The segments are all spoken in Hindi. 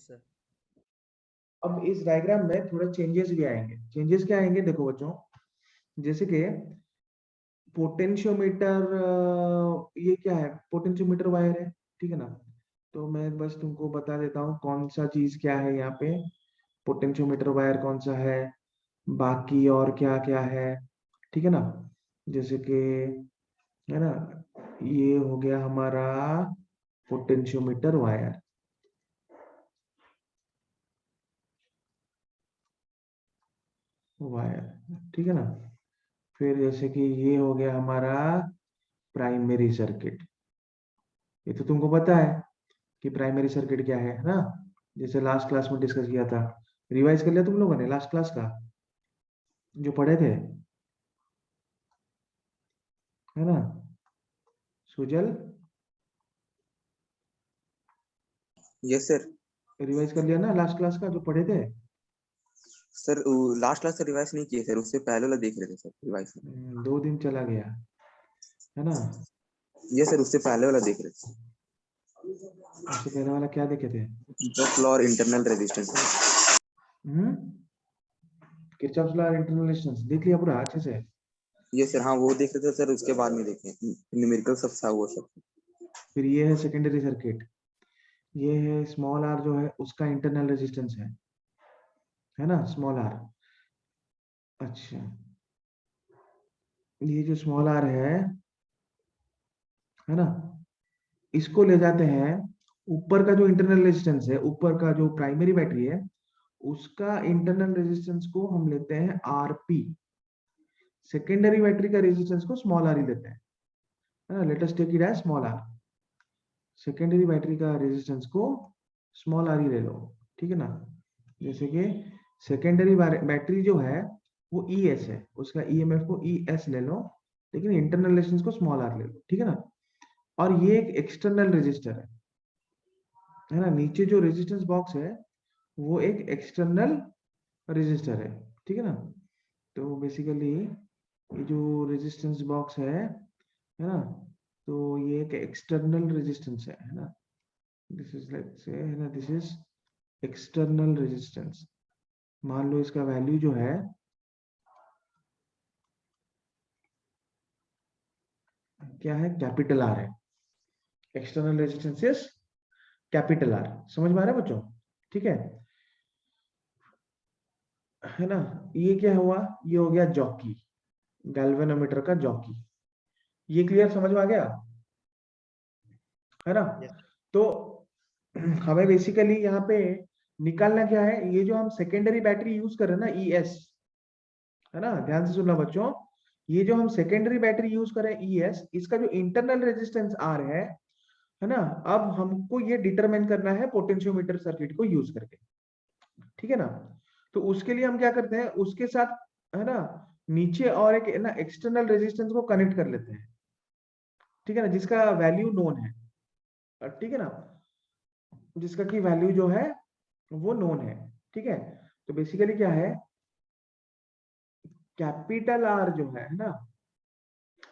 सर। अब इस डायग्राम में थोड़े चेंजेस भी आएंगे। चेंजेस क्या आएंगे देखो बच्चों, जैसे कि पोटेंशियोमीटर, ये क्या है, पोटेंशियोमीटर वायर है, ठीक है ना। तो मैं बस तुमको बता देता हूँ कौन सा चीज क्या है यहाँ पे। पोटेंशियोमीटर वायर कौन सा है, बाकी और क्या क्या है, ठीक है ना। जैसे कि है ना, ये हो गया हमारा पोटेंशियोमीटर वायर, ठीक है ना। फिर जैसे कि ये हो गया हमारा प्राइमरी सर्किट। ये तो तुमको पता है कि प्राइमरी सर्किट क्या है ना, जैसे लास्ट क्लास में डिस्कस किया था। रिवाइज कर लिया तुम लोगों ने लास्ट क्लास का जो पढ़े थे, है ना सुजल? Yes sir. रिवाइज कर लिया ना लास्ट क्लास का जो पढ़े थे? सर लास्ट क्लास से रिवाइज नहीं किए सर, उससे पहले वाला देख रहे थे सर रिवाइज में। 2 दिन चला गया है ना। ये सर उससे पहले वाला देख रहे थे। उससे पहले वाला क्या देखे थे? किरचॉफ लॉ और इंटरनल रेजिस्टेंस। किरचॉफ लॉ और इंटरनल रेजिस्टेंस देख लिया पूरा अच्छे से? ये सर हाँ वो देख रहे थे सर, उसके बाद में देखे न्यूमेरिकल सब था वो सब। फिर ये है सेकेंडरी सर्किट, ये है स्मॉल आर जो है उसका इंटरनल रेजिस्टेंस है ना, स्मॉल आर। अच्छा, ये जो स्मॉल आर है ना, इसको ले जाते हैं ऊपर का जो इंटरनल रेजिस्टेंस है, ऊपर का जो प्राइमरी बैटरी है उसका इंटरनल रेजिस्टेंस को हम लेते हैं आरपी। सेकेंडरी बैटरी का रेजिस्टेंस को स्मॉल आर ही लेते हैं, है ना। Let us take it as small R. Secondary battery का रेजिस्टेंस को स्मॉल आर ही ले लो, ठीक है ना। जैसे कि सेकेंडरी बैटरी जो है वो ई एस है, उसका ईएमएफ को ई एस ले लो, लेकिन इंटरनल रेजिस्टेंस को स्मॉल आर ले लो, ठीक है ना। और ये एक एक्सटर्नल रेजिस्टर है ना। नीचे जो रेजिस्टेंस बॉक्स है वो एक एक्सटर्नल रेजिस्टर है, ठीक है ना। तो बेसिकली ये जो रेजिस्टेंस बॉक्स है ना, तो ये एक एक्सटर्नल रेजिस्टेंस है ना। दिस इज लाइक से है ना, दिस इज एक्सटर्नल रेजिस्टेंस। मान लो इसका वैल्यू जो है क्या है, कैपिटल आर है। External resistance is capital R. समझ में आ रहा है बच्चों? ठीक है ना। ये क्या हुआ, ये हो गया जॉकी, गैल्वेनोमीटर का जॉकी। ये क्लियर, समझ में आ गया है ना। तो हमें बेसिकली यहाँ पे निकालना क्या है, ये जो हम सेकेंडरी बैटरी यूज कर रहे हैं ना ई एस, है ना, ध्यान से सुनना बच्चों। ये जो हम सेकेंडरी बैटरी यूज कर रहे हैं ई एस, इसका जो इंटरनल रेजिस्टेंस आर है ना, अब हमको ये डिटरमाइन करना है पोटेंशियोमीटर सर्किट को यूज करके, ठीक है ना। तो उसके लिए हम क्या करते हैं, उसके साथ है ना नीचे और एक ना एक्सटर्नल रेजिस्टेंस को कनेक्ट कर लेते हैं, ठीक है ना, जिसका वैल्यू नोन है, ठीक है ना, जिसका की वैल्यू जो है वो नोन है, ठीक है। तो बेसिकली क्या है, कैपिटल आर जो है ना,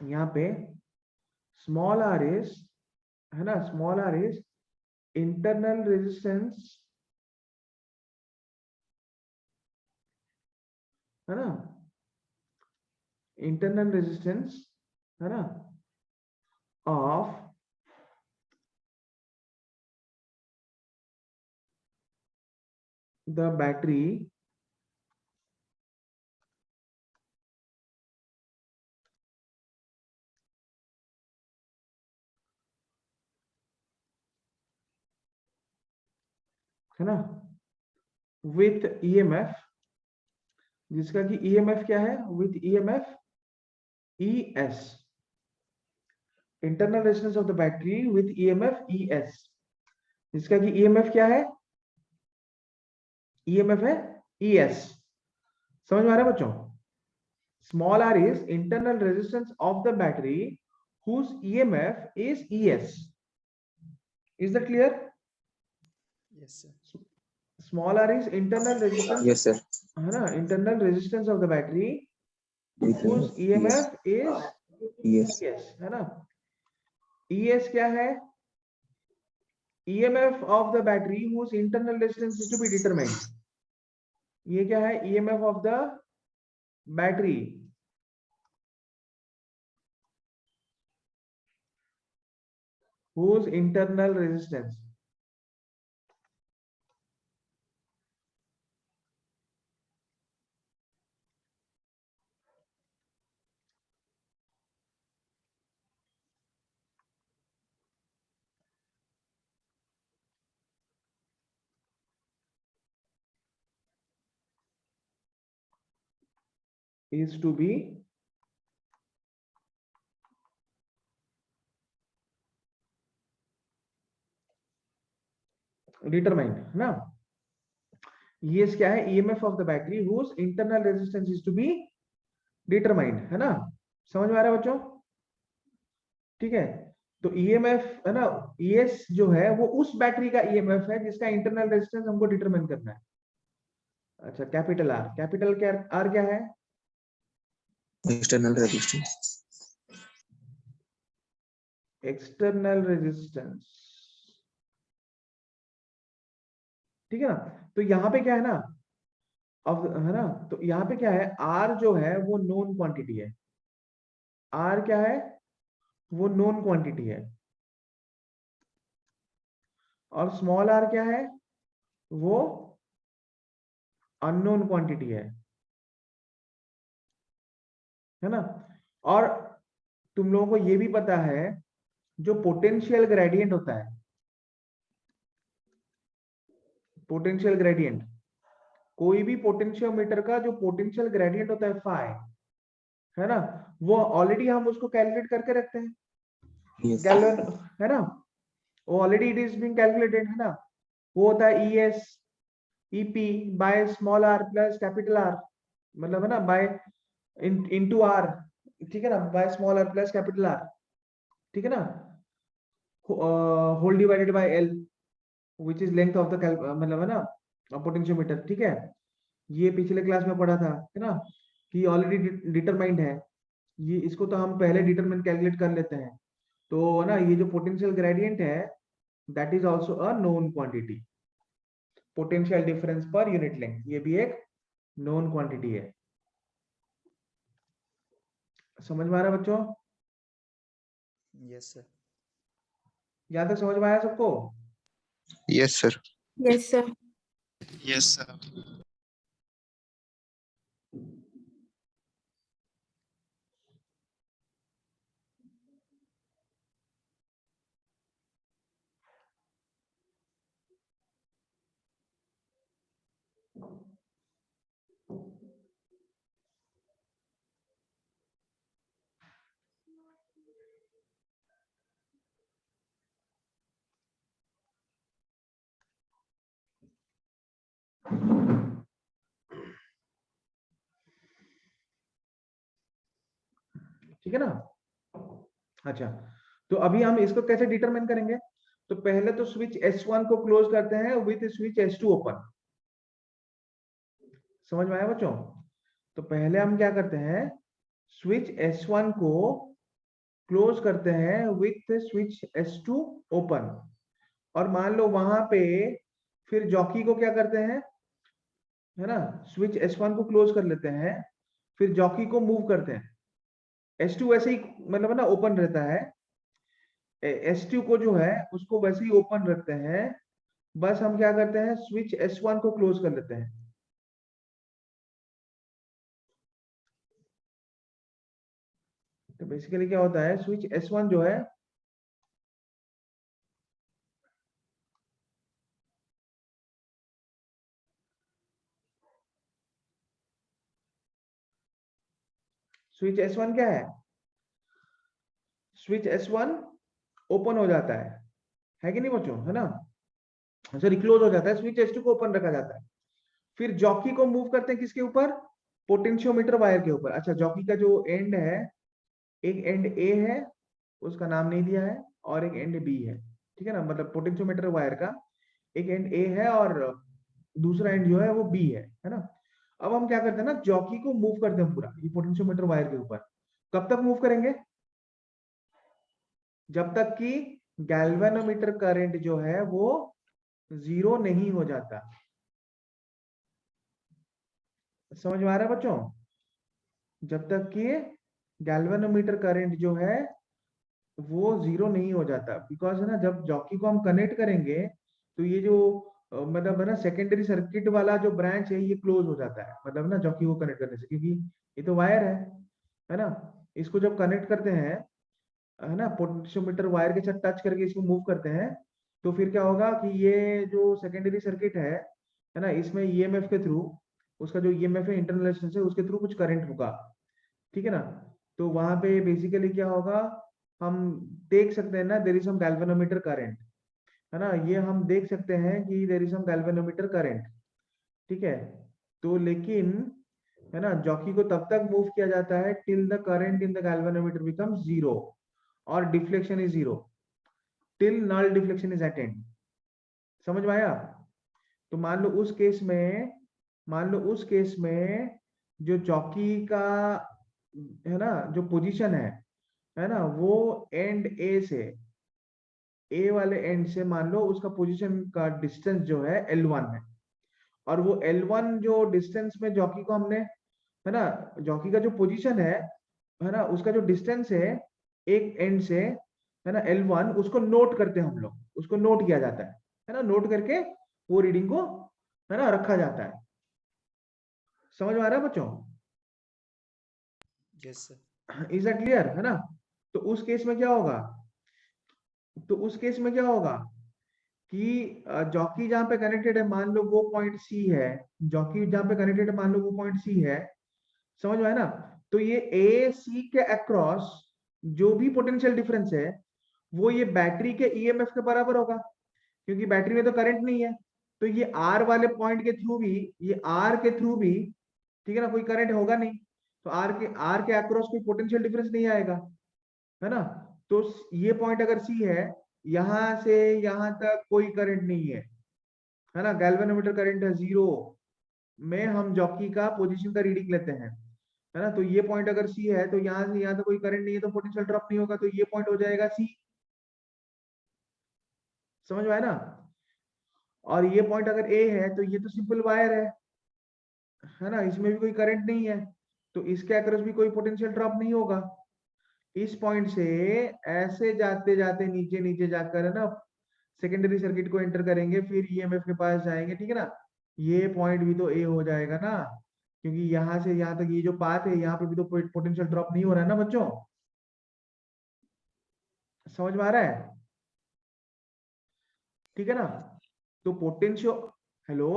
यहाँ पे स्मॉल आर इज, है ना, small R is internal resistance, है ना, इंटरनल रेजिस्टेंस, है ना, ऑफ द बैटरी है ना, विथ ईएमएफ, जिसका कि ईएमएफ क्या है, with EMF E S, internal resistance of the battery with EMF E S, जिसका कि ईएमएफ क्या है, ईएमएफ है ई एस। समझ में आ रहा है बच्चों? Small R is internal resistance of the battery whose EMF is ES. Is that clear? Yes sir. Small r is internal resistance. Yes sir. है ना, internal resistance of the battery whose EMF is yes ES, है ना। ES क्या है, EMF of the battery whose internal resistance is to be determined. ये क्या है? EMF of the battery whose internal resistance is to be determined, है ना? ये क्या है? EMF of the battery whose internal resistance is to be determined, है ना? समझ में आ रहा है बच्चों? ठीक है, तो EMF है ना, ES जो है वो उस बैटरी का EMF है जिसका इंटरनल रेजिस्टेंस हमको डिटरमाइन करना है। अच्छा, कैपिटल R, कैपिटल क्या R क्या है? External resistance. एक्सटर्नल रेजिस्टेंस, ठीक है ना? तो यहाँ पे क्या है ना, अब है ना, तो यहाँ पे क्या है, R जो है वो नोन क्वांटिटी है। R क्या है? वो नोन क्वांटिटी है। और स्मॉल r क्या है? वो अननोन क्वांटिटी है ना? और तुम लोगों को ये भी पता है, जो पोटेंशियल ग्रेडियंट होता है, पोटेंशियल ग्रेडियंट, कोई भी पोटेंशियोमीटर का जो पोटेंशियल ग्रेडियंट होता है फाई, है ना, वो ऑलरेडी हम उसको कैलकुलेट करके रखते हैं। Yes. गैलन, है ना, वो already it is being calculated, है ना? वो होता है ES EP bye small r plus capital R, मतलब है ना, बाय इनटू R, ठीक है ना, by small r plus capital R, ठीक है ना, whole divided by L which is length of the, मतलब है ना, पोटेंशियोमीटर, ठीक है? ये पिछले क्लास में पढ़ा था, है ना, कि ऑलरेडी डिटरमाइंड है ये, इसको तो हम पहले डिटरमाइन कैलकुलेट कर लेते हैं। तो है ना, ये जो पोटेंशियल ग्रेडियंट है that is also a known quantity. Potential difference per unit length, ये भी एक नोन क्वांटिटी है। समझ में आ रहा है बच्चों? Yes sir. यहां तक समझ में आया सबको? Yes sir. Yes sir. Yes sir. ठीक है ना? अच्छा, तो अभी हम इसको कैसे डिटरमाइन करेंगे? तो पहले तो स्विच S1 को क्लोज करते हैं विथ स्विच S2 ओपन। समझ में आया बच्चों? तो पहले हम क्या करते हैं, स्विच S1 को क्लोज करते हैं विथ स्विच S2 ओपन, और मान लो वहां पे फिर जॉकी को क्या करते हैं, है ना, स्विच S1 को क्लोज कर लेते हैं, फिर जॉकी को मूव करते हैं। S2 वैसे ही मतलब है ना ओपन रहता है, S2 को जो है उसको वैसे ही ओपन रखते हैं, बस हम क्या करते हैं, स्विच S1 को क्लोज कर लेते हैं। तो बेसिकली क्या होता है, स्विच S1 जो है स्विच S1 क्या है, स्विच S1 ओपन हो जाता है कि नहीं बच्चों, है ना? सॉरी, क्लोज हो जाता है, स्विच S2 को ओपन रखा जाता है। फिर जॉकी को मूव करते हैं किसके ऊपर, पोटेंशियोमीटर वायर के ऊपर। अच्छा, जॉकी का जो एंड है, एक एंड A है, उसका नाम नहीं दिया है, और एक एंड B है, ठीक है ना, मतलब पोटेंशियोमीटर वायर का एक एंड A है और दूसरा एंड जो है वो B है ना? अब हम क्या करते हैं ना, जॉकी को मूव करते हैं पूरा ये पोटेंशियोमीटर वायर के ऊपर। कब तक मूव करेंगे? जब तक कि गैल्वेनोमीटर करंट जो है वो 0 नहीं हो जाता। समझ में आ रहा है बच्चों? जब तक कि गैल्वेनोमीटर करंट जो है वो 0 नहीं हो जाता, बिकॉज है ना, जब जॉकी को हम कनेक्ट करेंगे तो ये जो मतलब है ना सेकेंडरी सर्किट वाला जो ब्रांच है ये क्लोज हो जाता है, मतलब ना जॉकी को कनेक्ट करने से, क्योंकि ये तो वायर है ना। इसको जब कनेक्ट करते हैं है ना, पोटेंशियोमीटर वायर के साथ टच करके इसको मूव करते हैं, तो फिर क्या होगा कि ये जो सेकेंडरी सर्किट है ना, इसमें ईएमएफ के थ्रू, उसका जो ईएमएफ है इंटरनल रेजिस्टेंस है, उसके थ्रू कुछ करंट होगा, ठीक है ना। तो वहां पे बेसिकली क्या होगा, हम देख सकते हैं ना, there is some galvanometer current, है ना, ये हम देख सकते हैं कि there is some galvanometer current, ठीक है। तो लेकिन है ना, जॉकी को तब तक मूव किया जाता है till the current in the galvanometer becomes 0 और deflection is 0, till null deflection is attained. समझ में आया? तो मान लो उस केस में जो जॉकी का है ना जो पोजीशन है ना, वो एंड ए से, ए वाले एंड से मान लो उसका पोजीशन का डिस्टेंस जो है L1 है, और वो L1 जो डिस्टेंस में जॉकी को हमने, है ना, जॉकी का जो पोजीशन है ना, उसका जो डिस्टेंस है एक एंड से, है ना, L1, उसको नोट करते हैं हम लोग, उसको नोट किया जाता है ना, नोट करके वो रीडिंग को है ना रखा जाता है। समझ में आ रहा है बच्चों? Yes sir. Is that clear? है ना। तो उस केस में क्या होगा, कि जॉकी जहां पे कनेक्टेड है, मान लो वो पॉइंट सी है, जॉकी जहां पे कनेक्टेड है मान लो वो पॉइंट सी है, समझ में है ना। तो ये ए सी के अक्रॉस जो भी पोटेंशियल डिफरेंस है वो ये बैटरी के ईएमएफ के बराबर होगा, क्योंकि बैटरी में तो करंट नहीं है, तो ये आर वाले पॉइंट के थ्रू भी, ये आर के थ्रू भी, ठीक है ना, कोई करंट होगा नहीं, तो आर के अक्रॉस कोई पोटेंशियल डिफरेंस नहीं आएगा, है ना। तो ये पॉइंट अगर सी है, यहां से यहां तक कोई करंट नहीं है ना, गैल्वेनोमीटर करंट है 0 में, हम जॉकी का पोजीशन का रीडिंग लेते हैं, है ना। तो ये पॉइंट अगर सी है तो यहां से यहां तक कोई करंट नहीं है, तो पोटेंशियल ड्रॉप नहीं होगा, तो ये पॉइंट हो जाएगा सी। समझ में आया ना। और ये पॉइंट अगर ए है तो ये तो सिंपल वायर है ना, इसमें भी कोई करंट नहीं है, तो इसके अक्रॉस भी कोई पोटेंशियल ड्रॉप नहीं होगा। इस पॉइंट से ऐसे जाते जाते नीचे नीचे जाकर है ना सेकेंडरी सर्किट को एंटर करेंगे, फिर ईएमएफ के पास जाएंगे, ठीक है ना। ये पॉइंट भी तो ए हो जाएगा ना, क्योंकि यहां से यहां तक ये जो पाथ है, यहाँ पे भी तो पोटेंशियल ड्रॉप नहीं हो रहा है ना बच्चों। समझ में आ रहा है? ठीक है ना। तो पोटेंशियो, हेलो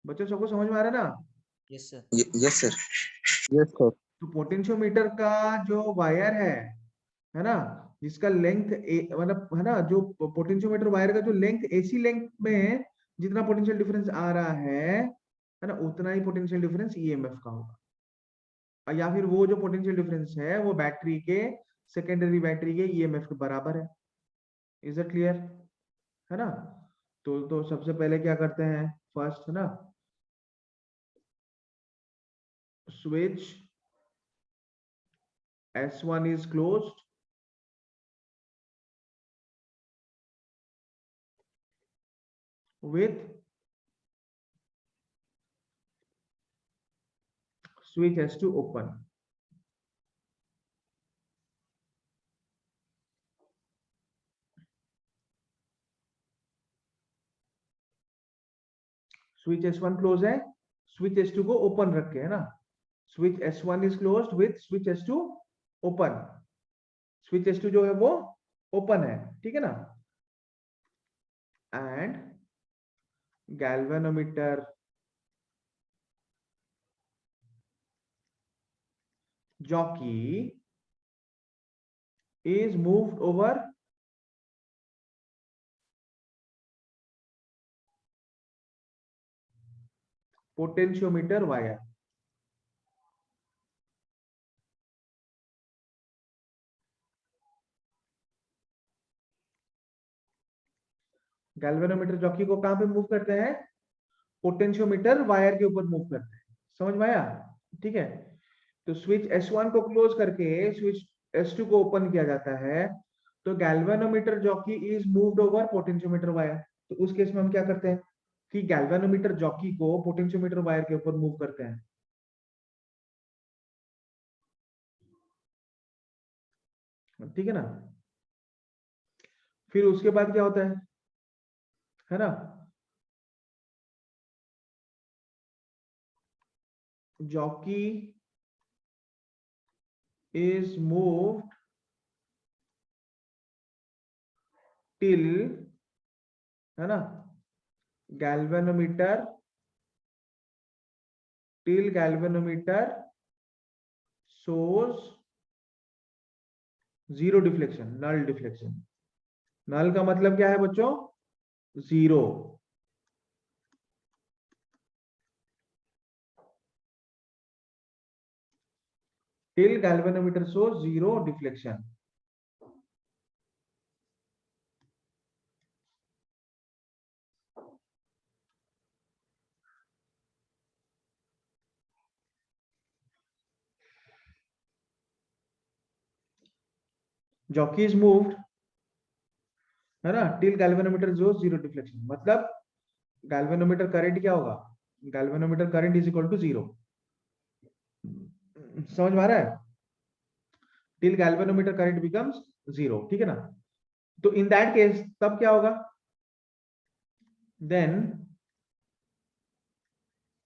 बच्चों, सबको समझ में आ रहा है ना? Yes sir. Yes sir. Yes, sir. तो पोटेंशियोमीटर का जो वायर है ना, जिसका लेंथ मतलब है ना, जो पोटेंशियोमीटर वायर का जो लेंथ एसी लेंथ में जितना पोटेंशियल डिफरेंस आ रहा है ना, उतना ही पोटेंशियल डिफरेंस ईएमएफ का होगा, या फिर वो जो पोटेंशियल डिफरेंस है वो बैटरी के, सेकेंडरी बैटरी के ईएमएफ के बराबर है। Is it clear? है ना। तो सबसे पहले क्या करते हैं, फर्स्ट है ना, switch S1 is closed, with switch S2 open. Switch S1 close है, स्विच S2 को ओपन रख के, है ना, switch S1 is closed with switch S2 open, switch S2 जो है वो ओपन है, ठीक है ना। And galvanometer jockey is moved over potentiometer wire. Galvanometer jockey को कहां पे मूव करते हैं, पोटेंशियोमीटर वायर के ऊपर मूव करते हैं। समझ में आया? ठीक है। तो स्विच S1 को क्लोज करके स्विच S2 को ओपन किया जाता है, तो galvanometer jockey is moved over potentiometer wire. तो उस केस में हम क्या करते हैं कि गैल्वेनोमीटर जॉकी को पोटेंशियोमीटर वायर के ऊपर मूव करते हैं। ठीक है ना। फिर उसके बाद क्या होता है ना, जॉकी is moved till, है ना, galvanometer, till galvanometer shows zero deflection, null deflection। null का मतलब क्या है बच्चों, zero. till galvanometer shows zero deflection। jockey is moved, है ना, till galvanometer shows zero deflection, मतलब galvanometer करंट क्या होगा, galvanometer current is equal to zero. समझ में आ रहा है, till galvanometer current becomes zero। ठीक है ना। तो इन दैट केस तब क्या होगा, देन,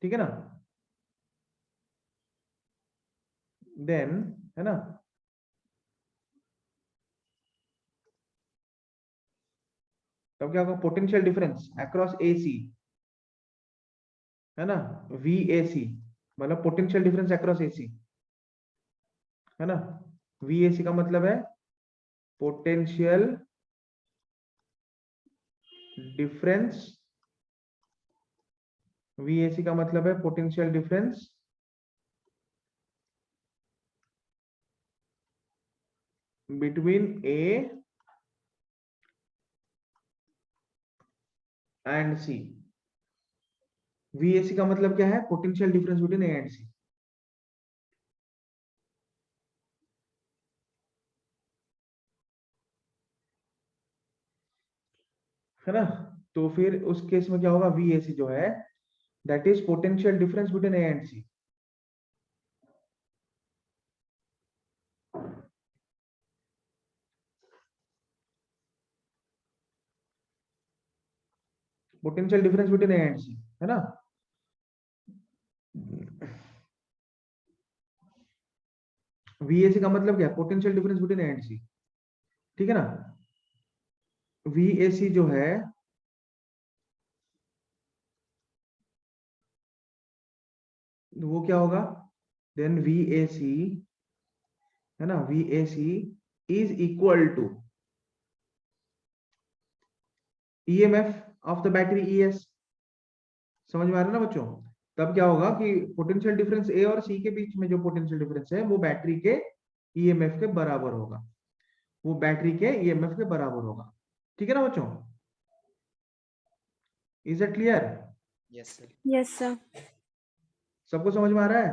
ठीक है ना, देन, है ना, तब क्या होगा, पोटेंशियल डिफरेंस अक्रॉस एसी, है ना, वीएसी, मतलब पोटेंशियल डिफरेंस अक्रॉस एसी, है ना। वीएसी का मतलब है पोटेंशियल डिफरेंस, वीएसी का मतलब है potential difference between A and C. VAC का मतलब क्या है, potential difference between A and C. है ना। तो फिर उस केस में क्या होगा, वीएसी जो है that is potential difference between A and C. Potential difference between A and C, है ना। वीएसी का मतलब क्या है, potential difference between A and C. ठीक है ना। वीएसी जो है वो क्या होगा, देन वीएसी, है ना, VAC is equal to EMF of the battery ES. समझ में आ रहा है ना बच्चों। तब क्या होगा कि पोटेंशियल डिफरेंस ए और सी के बीच में जो पोटेंशियल डिफरेंस है वो बैटरी के ईएमएफ के बराबर होगा, वो बैटरी के ईएमएफ के बराबर होगा। ठीक है ना बच्चों, is it clear. Yes, sir. Yes, sir. सबको समझ में आ रहा है।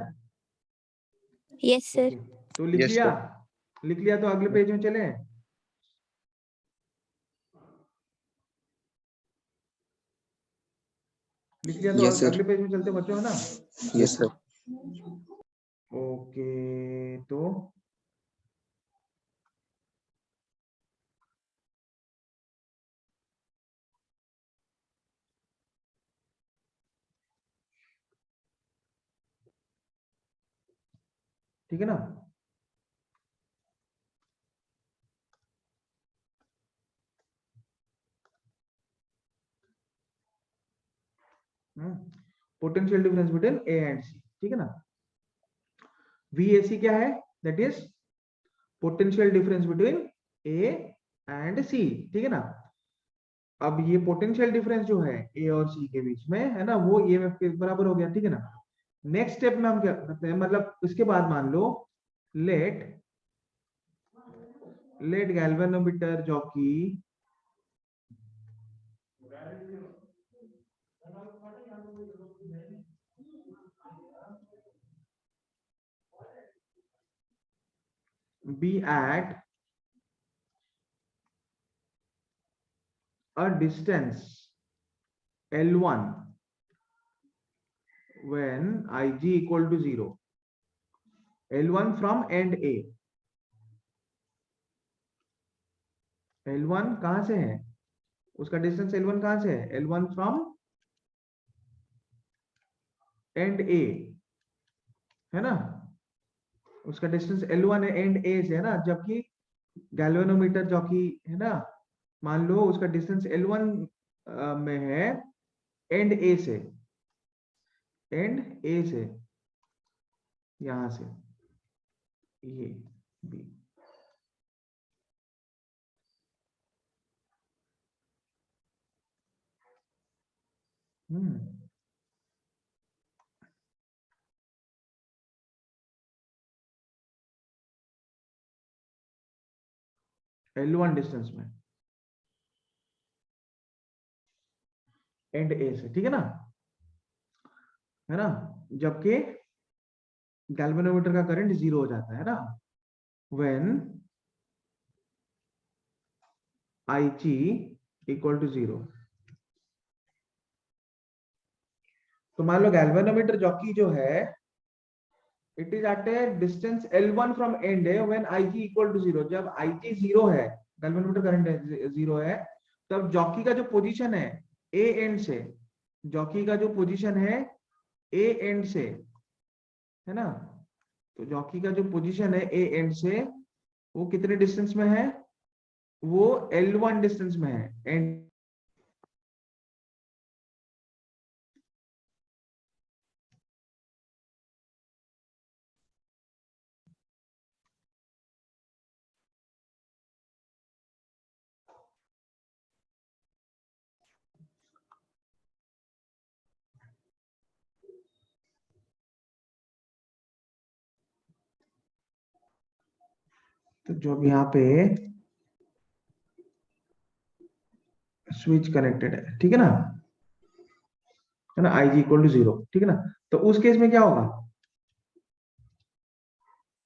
Yes, sir. Okay. तो लिख Yes, लिया, sir. लिख लिया तो अगले पेज में चले। लिख लिया तो Yes, sir. अगले पेज में चलते बच्चों, है ना। Yes, sir. ओके, तो ठीक है ना। Potential difference between A and C, ठीक है ना। वीएसी क्या है, that is potential difference between A and C. ठीक है ना। अब ये पोटेंशियल डिफरेंस जो है ए और सी के बीच में, है ना, वो ईएमएफ के बराबर हो गया। ठीक है ना। नेक्स्ट स्टेप में हम क्या करते हैं, मतलब इसके बाद मान लो let galvanometer jockey be at a distance L1 when Ig equal to 0, L1 from end A, L1 कहां से है, उसका डिस्टेंस L1 कहां से है, L1 फ्रॉम एंड ए, है ना, उसका डिस्टेंस L1 है एंड ए से, है ना, जबकि गैल्वेनोमीटर जो कि है ना, मान लो उसका डिस्टेंस L1 में है एंड ए से, एंड ए से, यहां से ये बी, L1 डिस्टेंस में एंड ए से, ठीक है ना, जबकि गैल्वेनोमीटर का करंट 0 हो जाता है ना व्हेन Ig इक्वल टू 0। तो मान लो गैल्वेनोमीटर जॉकी जो है, it is at a distance L1 from end A when Ig equal to 0। जब Ig 0 है, गैल्वेनोमीटर करंट 0 है, तब जॉकी का जो पोजीशन है ए एंड से, जॉकी का जो पोजीशन है ए एंड से, है ना, तो जॉकी का जो पोजीशन है ए एंड से, वो कितने डिस्टेंस में है, वो L1 डिस्टेंस में है एंड तो जो अब यहाँ पे स्विच कनेक्टेड है, ठीक है ना, Ig इक्वल टू 0, ठीक है ना, तो उस केस में क्या होगा,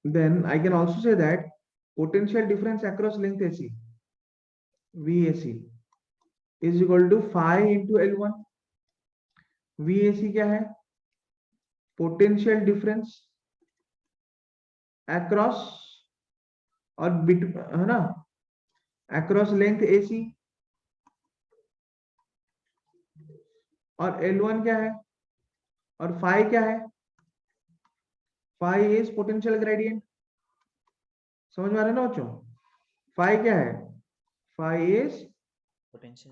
then I can also say that potential difference across length AC VAC is equal to phi into L1। VAC क्या है, पोटेंशियल डिफरेंस अक्रॉस और बिट, है ना, अक्रॉस लेंथ AC, और L1 क्या है, और फाई क्या है, फाई इज पोटेंशियल ग्रेडियंट। समझ में आ रहा है ना बच्चों, फाई क्या है, फाई इज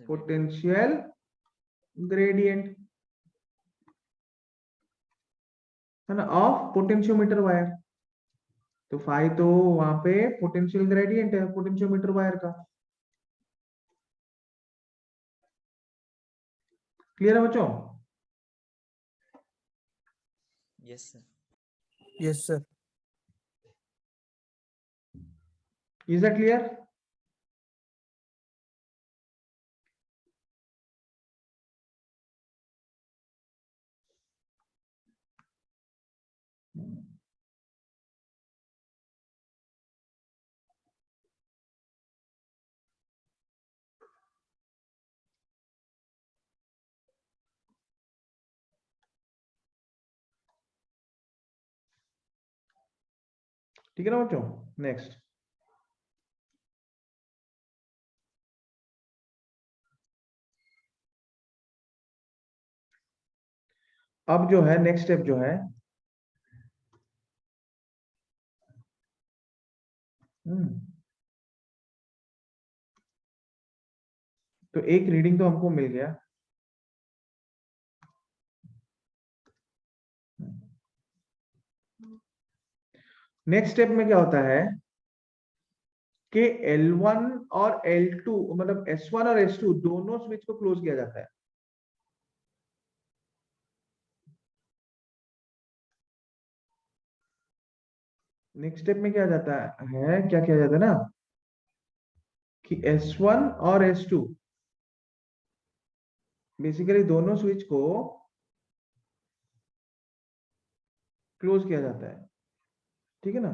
पोटेंशियल ग्रेडियंट, है ना, ऑफ पोटेंशियोमीटर वायर। तो फाई तो वहां पे पोटेंशियल ग्रेडियंट है पोटेंशियोमीटर वायर का। क्लियर है बच्चों? Yes sir. Yes, sir. Is that clear? ठीक है ना बच्चों, नेक्स्ट। अब जो है नेक्स्ट स्टेप जो है, तो एक रीडिंग तो हमको मिल गया, नेक्स्ट स्टेप में क्या होता है कि L1 और L2 मतलब S1 और S2 दोनों स्विच को क्लोज किया जाता है। नेक्स्ट स्टेप में क्या जाता है, क्या किया जाता है ना कि S1 और S2 बेसिकली दोनों स्विच को क्लोज किया जाता है, ठीक है ना।